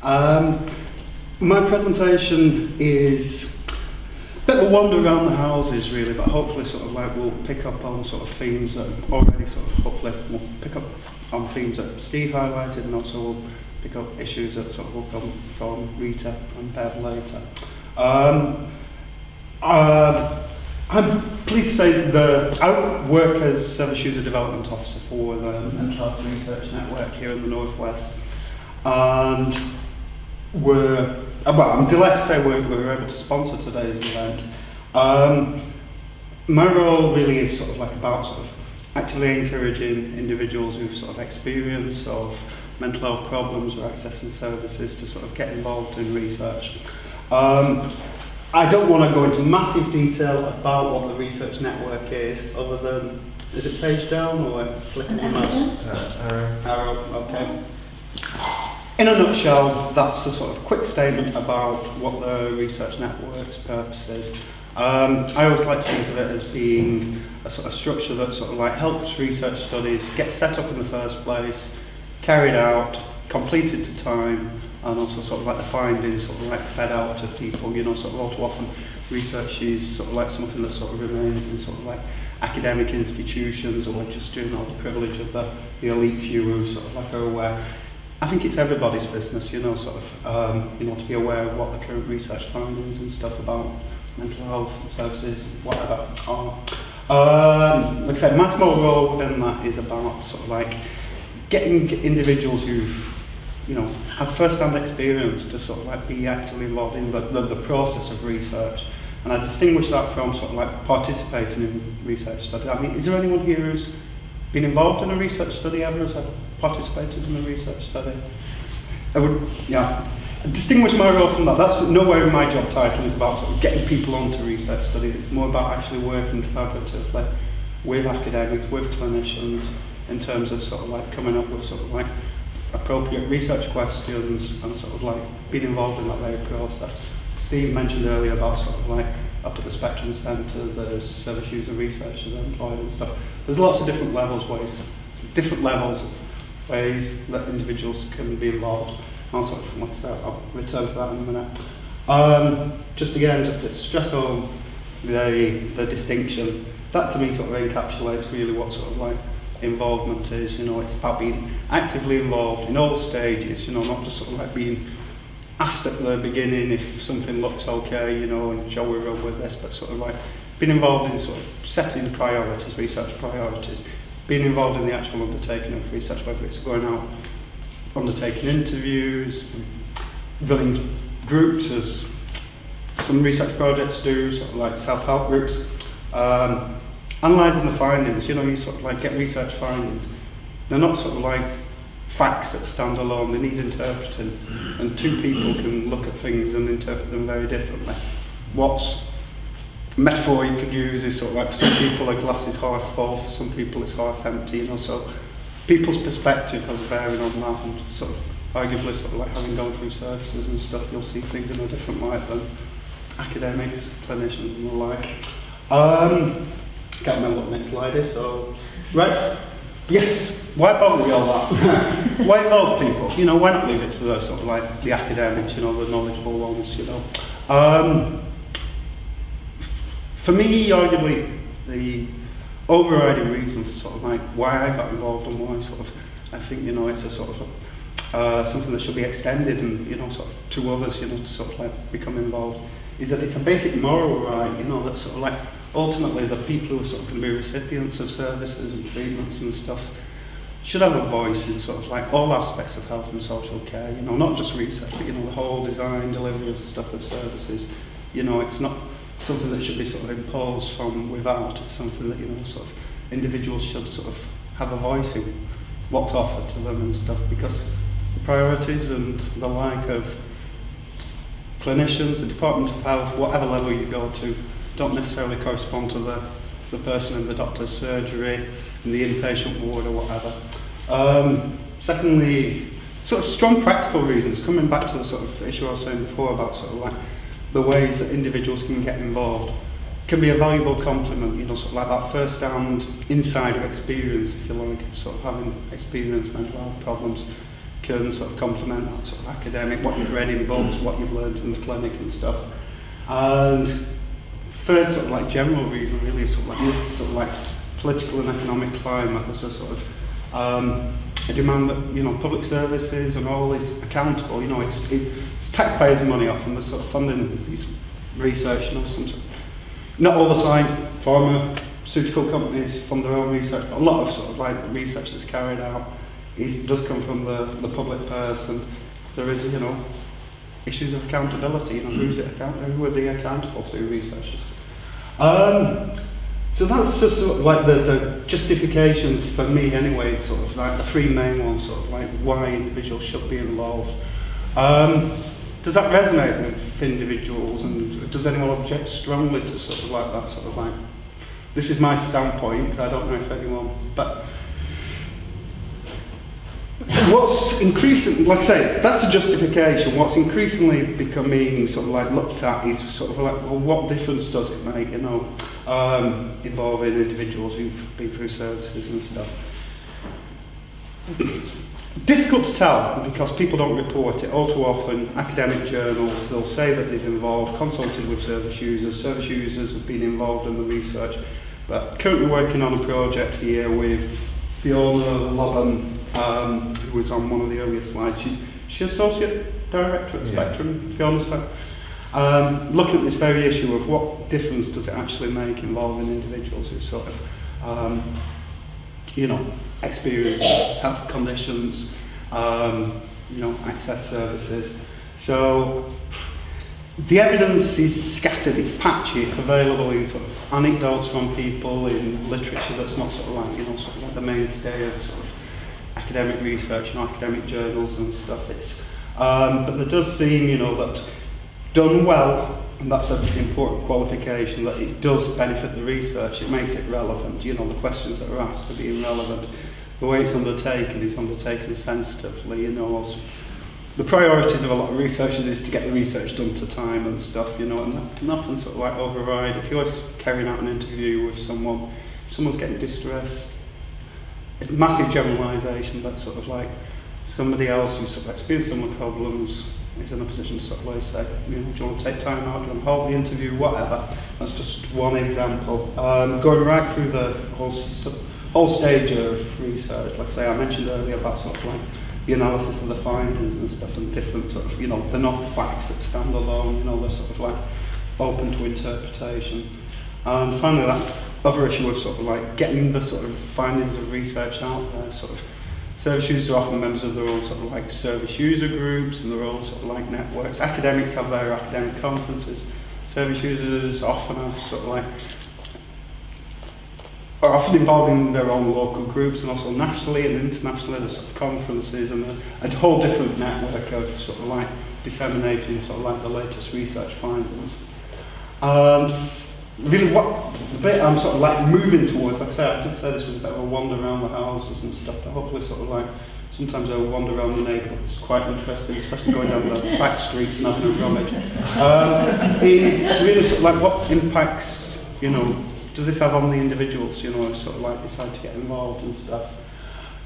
My presentation is a bit of a wander around the houses really, but hopefully sort of like we'll pick up on sort of themes that already sort of hopefully we'll pick up on themes that Steve highlighted, and also we'll pick up issues that sort of will come from Rita and Bev later. I'm pleased to say that I work as Service User Development Officer for the Mental Health Research Network here in the Northwest, and I'm delighted to say we're able to sponsor today's event. My role really is sort of like about sort of actively encouraging individuals who've sort of experience of mental health problems or accessing services to sort of get involved in research. I don't want to go into massive detail about what the research network is, other than, is it page down or flicking on mouse? Arrow, okay. In a nutshell, that's a sort of quick statement about what the research network's purpose is. I always like to think of it as being a sort of structure that sort of like helps research studies get set up in the first place, carried out, completed to time, and also sort of like the findings sort of like fed out to people, you know, sort of all too often research is sort of like something that sort of remains in sort of like academic institutions, or just doing all the privilege of the elite few who sort of like are aware. I think it's everybody's business, you know, sort of, you know, to be aware of what the current research findings and stuff about mental health services, whatever, are. Like I said, my small role within that is about sort of like getting individuals who've, you know, had first-hand experience to sort of like be actively involved in the process of research. And I distinguish that from sort of like participating in research study. I mean, is there anyone here who's been involved in a research study ever? Has participated in a research study? I would, yeah, distinguish my role from that. That's nowhere in my job title is about sort of getting people onto research studies. It's more about actually working collaboratively with academics, with clinicians, in terms of sort of like coming up with sort of like appropriate research questions and sort of like being involved in that very process. Steve mentioned earlier about sort of like up at the Spectrum Centre, there's service user researchers employed and stuff. There's lots of different levels of ways that individuals can be involved. I'll sort of, like I said, I'll return to that in a minute. Just to stress on the distinction, that to me sort of encapsulates really what sort of like involvement is. You know, it's about being actively involved in all stages, you know, not just sort of like being asked at the beginning if something looks okay, you know, and shall we run with this, but sort of like being involved in sort of setting priorities, research priorities, being involved in the actual undertaking of research, whether it's going out, undertaking interviews, running groups as some research projects do, sort of like self-help groups, analysing the findings. You know, you sort of like get research findings. They're not sort of like facts that stand alone, they need interpreting, and two people can look at things and interpret them very differently. What's a metaphor you could use is sort of like, for some people a glass is half full, for some people it's half empty, you know, so people's perspective has a bearing on that, and sort of arguably sort of like having gone through services and stuff, you'll see things in a different light than academics, clinicians and the like. Can't remember what the next slide is, so, right, yes, why bother with all that? Why involve people? You know, why not leave it to those sort of like the academics, you know, the knowledgeable ones, you know. For me, arguably, the overriding reason for sort of like why I got involved and why sort of, I think, you know, it's a sort of something that should be extended and, you know, sort of to others, you know, to sort of like become involved, is that it's a basic moral right, you know, that sort of like ultimately the people who are sort of going to be recipients of services and treatments and stuff should have a voice in sort of like all aspects of health and social care, you know, not just research, but, you know, the whole design, delivery of stuff of services. You know, it's not something that should be sort of imposed from without, it's something that, you know, sort of individuals should sort of have a voice in what's offered to them and stuff, because the priorities and the like of clinicians, the Department of Health, whatever level you go to, don't necessarily correspond to the person in the doctor's surgery, in the inpatient ward or whatever. Secondly, sort of strong practical reasons, coming back to the sort of issue I was saying before about sort of like the ways that individuals can get involved, can be a valuable complement, you know, sort of like that first-hand insider experience, if you like, of sort of having experienced mental health problems, can sort of complement that sort of academic, what you've read in books, what you've learned in the clinic and stuff. And third sort of like general reason really is sort of like this sort of like political and economic climate. There's a sort of a demand that, you know, public services and all is accountable. You know, it's taxpayers' money often that's sort of funding these research, you know, not all the time. Pharmaceutical companies fund their own research, but a lot of sort of like research that's carried out does come from the public purse, and there is, you know, issues of accountability. You know, who are they accountable to, researchers? So that's just sort of like the justifications for me anyway, sort of like the three main ones, sort of like why individuals should be involved. Does that resonate with individuals, and does anyone object strongly to sort of like that sort of like, this is my standpoint, I don't know if anyone, but what's increasing, like I say, that's a justification. What's increasingly becoming sort of like looked at is sort of like, well, what difference does it make, you know, involving individuals who've been through services and stuff. Difficult to tell because people don't report it. All too often, academic journals, they'll say that they've involved, consulted with service users have been involved in the research. But currently working on a project here with Fiona Lobban, who was on one of the earlier slides. She's Associate Director at Spectrum, Fiona's time. Looking at this very issue of what difference does it actually make involving individuals who sort of, you know, experience health conditions, you know, access services. So the evidence is scattered, it's patchy, it's available in sort of anecdotes from people, in literature that's not sort of like, you know, sort of like the mainstay of sort of academic research and academic journals and stuff. It's, but there does seem, you know, that done well, and that's an important qualification, that it does benefit the research, it makes it relevant, you know, the questions that are asked are being relevant. The way it's undertaken is undertaken sensitively, you know. Also, the priorities of a lot of researchers is to get the research done to time and stuff, you know, and that can often sort of like override. If you're just carrying out an interview with someone, someone's getting distressed, a massive generalisation, but sort of like somebody else who's sort of experienced similar problems is in a position to sort of like say, you know, do you want to take time out, do you want to hold the interview, whatever. That's just one example. Going right through the whole stage of research, like I say, I mentioned earlier about sort of like the analysis of the findings and stuff, and different sort of, you know, they're not facts that stand alone, you know, they're sort of like open to interpretation. And finally, that other issue of sort of like getting the sort of findings of research out there. Sort of service users are often members of their own sort of like service user groups and their own sort of like networks. Academics have their academic conferences. Service users often have sort of like, are often involved in their own local groups, and also nationally and internationally there's sort of conferences and a whole different network of sort of like disseminating sort of like the latest research findings. And really what the bit I'm sort of like moving towards, like I say, I did say this was a bit of a wander around the houses and stuff, but hopefully sort of like, sometimes I wander around the neighbourhood, it's quite interesting, especially going down the back streets and having a rummage. Is really sort of like what impacts, you know, does this have on the individuals, you know, who sort of like decide to get involved and stuff.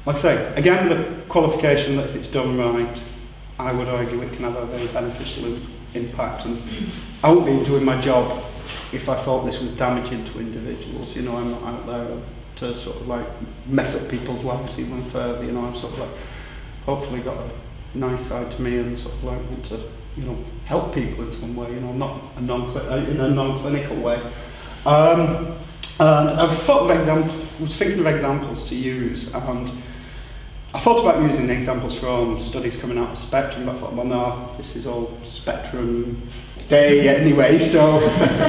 Like I say, again, the qualification that if it's done right, I would argue it can have a very beneficial impact, and I wouldn't be doing my job if I thought this was damaging to individuals. You know, I'm not out there to sort of like mess up people's lives even further, you know, I'm sort of like, hopefully got a nice side to me and sort of like want to, you know, help people in some way, you know, not in a non-clinical way. And I've thought of was thinking of examples to use, and I thought about using examples from studies coming out of Spectrum, but I thought, well, no, this is all Spectrum day anyway, so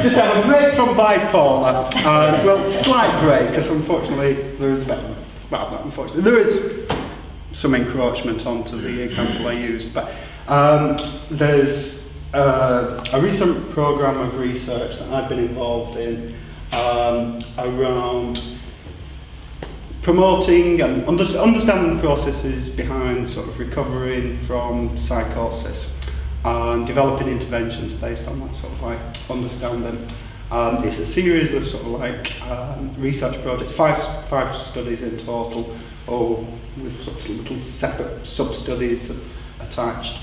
just have a break from bipolar. Well, slight break, because unfortunately there is a bit, well, not unfortunately, there is some encroachment onto the example I used, but there's a recent program of research that I've been involved in around promoting and understanding the processes behind sort of recovering from psychosis and developing interventions based on that sort of like understanding. It's a series of sort of like research projects, five studies in total, all with sort of little separate sub-studies attached.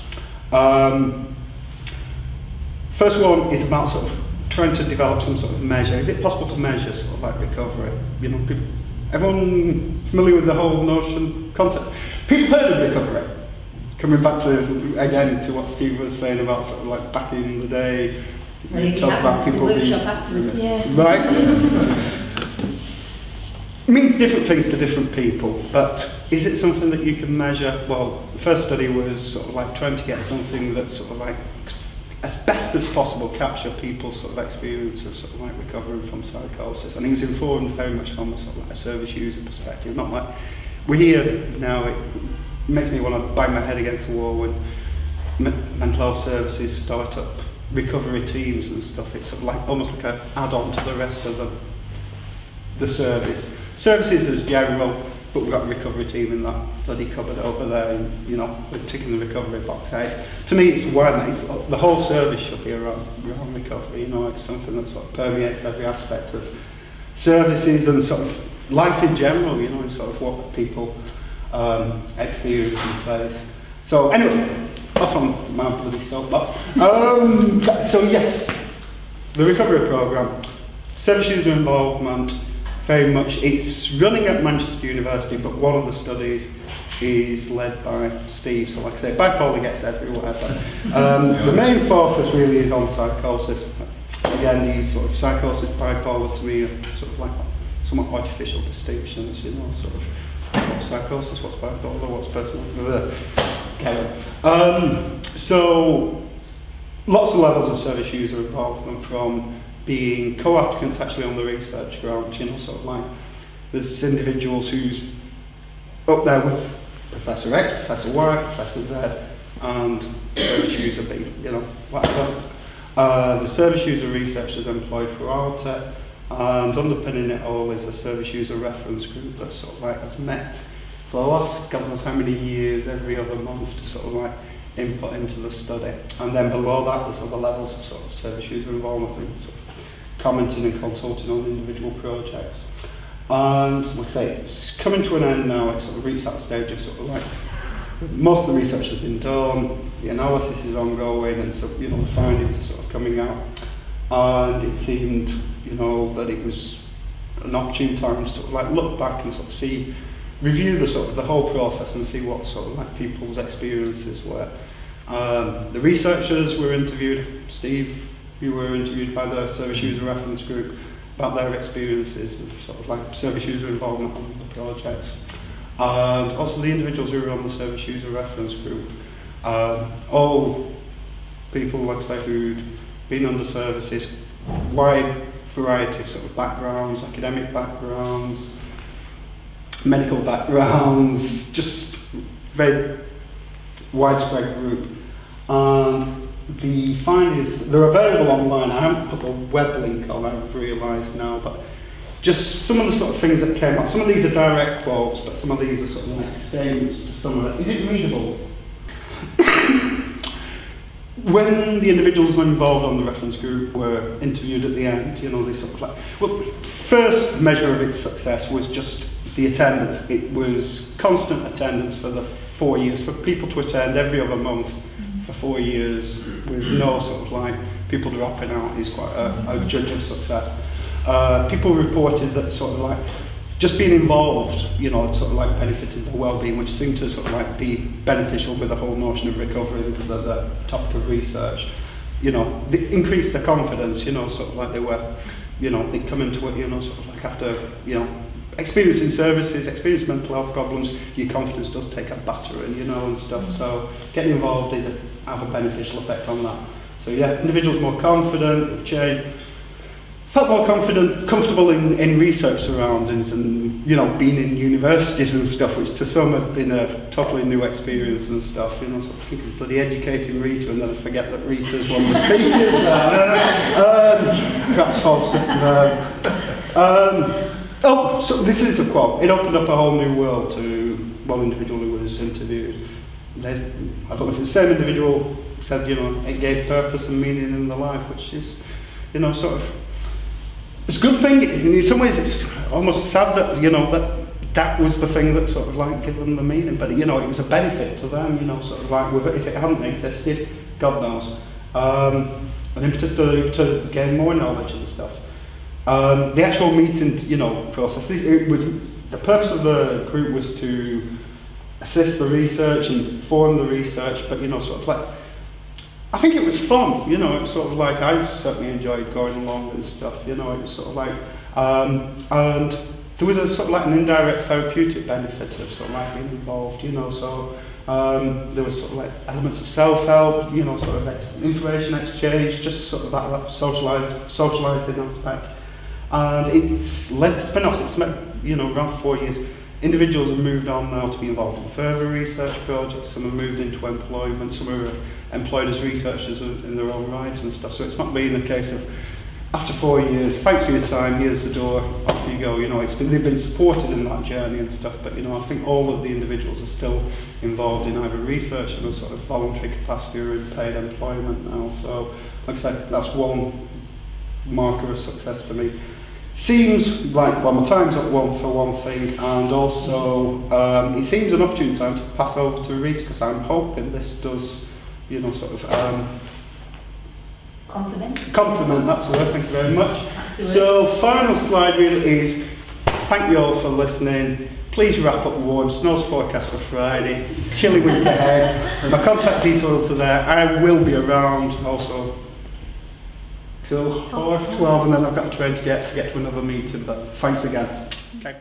First one is about sort of trying to develop some sort of measure. Is it possible to measure sort of like recovery? You know, people, everyone familiar with the whole notion, concept? People heard of recovery? Coming back to this again, to what Steve was saying about sort of like back in the day, when talk about people being afterwards. Yeah. Right. It means different things to different people, but is it something that you can measure? Well, the first study was sort of like trying to get something that sort of like, as best as possible, capture people's sort of experience of sort of like recovering from psychosis, and it was informed very much from a sort of like a service user perspective. Not like we're here now. It makes me want to bang my head against the wall when mental health services start up recovery teams and stuff. It's sort of like almost like an add-on to the rest of the service. Services as general, but we've got a recovery team in that bloody cupboard over there, and you know, we're ticking the recovery box. To me, it's one that the whole service should be around recovery. You know, it's something that sort of permeates every aspect of services and sort of life in general. You know, and sort of what people experience and face. So anyway, off on my bloody soapbox. So yes, the recovery programme, service user involvement. Very much, it's running at Manchester University, but one of the studies is led by Steve. So like I say, bipolar gets everywhere, but the main focus really is on psychosis. Again, these sort of psychosis, bipolar to me are sort of like somewhat artificial distinctions, you know, sort of what's psychosis, what's bipolar, what's personality. So lots of levels of service user involvement, from being co-applicants actually on the research grant, you know, sort of like there's individuals who's up there with Professor X, Professor Y, Professor Z, and service user B, you know, whatever. The service user researchers employed throughout it, and underpinning it all is a service user reference group that sort of like has met for the last God knows how many years, every other month, to sort of like input into the study. And then below that there's other levels of sort of service user involvement, sort of commenting and consulting on individual projects. And like I say, it's coming to an end now. It's sort of reached that stage of sort of like most of the research has been done, the analysis is ongoing, and so you know the findings are sort of coming out. And it seemed, you know, that it was an opportune time to sort of like look back and sort of see, review the sort of the whole process and see what sort of like people's experiences were. The researchers were interviewed. Steve, you were interviewed by the service user reference group about their experiences of sort of like service user involvement on the projects. And also the individuals who were on the service user reference group, all people, like I say, who'd been under services, wide variety of sort of backgrounds, academic backgrounds, medical backgrounds, just very widespread group. And the findings, they're available online. I haven't put a web link on, I've realised now, but just some of the sort of things that came out. Some of these are direct quotes, but some of these are sort of like statements to some of it. Is it readable? When the individuals involved on the reference group were interviewed at the end, you know, they sort of like, well, first measure of its success was just the attendance. It was constant attendance for the 4 years, for people to attend every other month for 4 years with no sort of like people dropping out is quite a judge of success. People reported that sort of like just being involved, you know, sort of like benefited their well-being, which seemed to sort of like be beneficial with the whole notion of recovery into the topic of research. You know, they increased their confidence, you know, sort of like they were, you know, they come into it, you know, sort of like after, you know, experiencing services, experiencing mental health problems, your confidence does take a battering, you know, and stuff. So getting involved did have a beneficial effect on that. So yeah, individuals more confident, felt more comfortable in research surroundings, and you know, being in universities and stuff, which to some have been a totally new experience and stuff. You know, sort of thinking bloody educating Rita, and then I forget that Rita's one of the speakers. Perhaps false script. Oh, so this is a quote. It opened up a whole new world to one individual who was interviewed. I don't know if it's the same individual said, you know, it gave purpose and meaning in the life, which is, you know, sort of it's a good thing. In some ways, it's almost sad that, you know, that was the thing that sort of like gave them the meaning. But, you know, it was a benefit to them, you know, sort of like if it hadn't existed, God knows. An impetus to gain more knowledge and stuff. The actual meeting, you know, process. The purpose of the group was to assist the research and inform the research, but, you know, sort of like, I think it was fun, you know, it was sort of like, I certainly enjoyed going along and stuff, you know, it was sort of like, and there was a sort of like an indirect therapeutic benefit of sort of like being involved, you know, so there was sort of like elements of self-help, you know, sort of information exchange, just sort of that socialising aspect. And it's led to spin-offs. It's met, you know, around 4 years. Individuals have moved on now to be involved in further research projects. Some have moved into employment. Some are employed as researchers in their own right and stuff. So it's not been a case of, after 4 years, thanks for your time, here's the door, off you go. You know, they've been supported in that journey and stuff. But, you know, I think all of the individuals are still involved in either research in a sort of voluntary capacity or in paid employment now. So, like I said, that's one marker of success to me. Seems like, well, my time's up for one thing, and also it seems an opportune time to pass over to Rita, because I'm hoping this does, you know, sort of compliment, that's the word, thank you very much. So, final slide really is, thank you all for listening. Please wrap up warm, snow's forecast for Friday, chilly week ahead. My contact details are there. I will be around also till 12:30, and then I've got a train to get to another meeting, but thanks again. Okay.